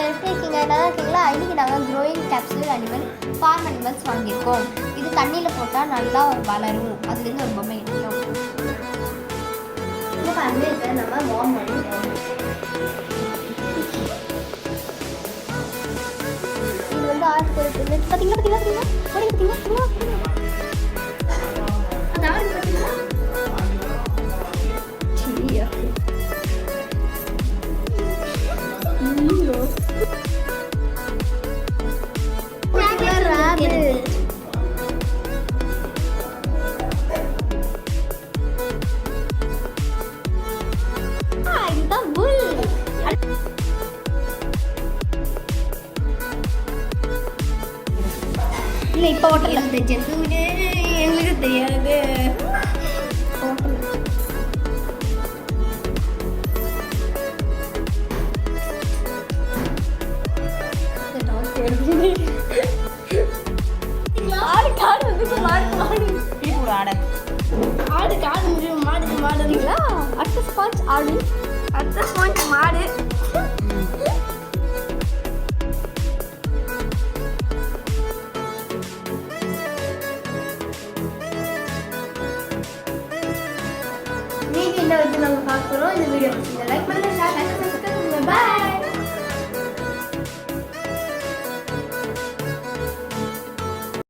எப்படி இருக்கீங்க? நல்லா இருக்கீங்களா? இன்றைக்கி நாங்கள் growing capsule animal form animals வாங்கியிருக்கோம். இது தண்ணியில் போட்டால் நல்லா வளரும். அதுலேருந்து ஒரு பொம்மை கிடைக்கும். இது பாருங்க, இதை நம்ம வார்ம் பண்ணிட்டோம். இது வந்து ஆட்டுக்கு ஒரு பார்த்தீங்களா பார்த்தீங்களா பார்த்தீங்களா பார்த்தீங்களா அந்த ஆடு பார்த்தீங்களா? இல்லை இப்போ ஹோட்டலில் தெரிஞ்சது எங்களுக்கு தெரியாது. ஆடு காடு வந்து மாடு மாடு ஆடு காடு முடியும் மாடு மாடுங்களா? அடுத்த ஸ்பாஞ்ச் ஆடு, அடுத்த ஸ்பாஞ்ச் மாடு. இந்த வீடியோ நாங்கள் பார்க்குறோம். இந்த வீடியோ லைக் பண்ணுங்க, ஷேர் பண்ணுங்க, சப்ஸ்கிரைப் பண்ணுங்க. பாய்.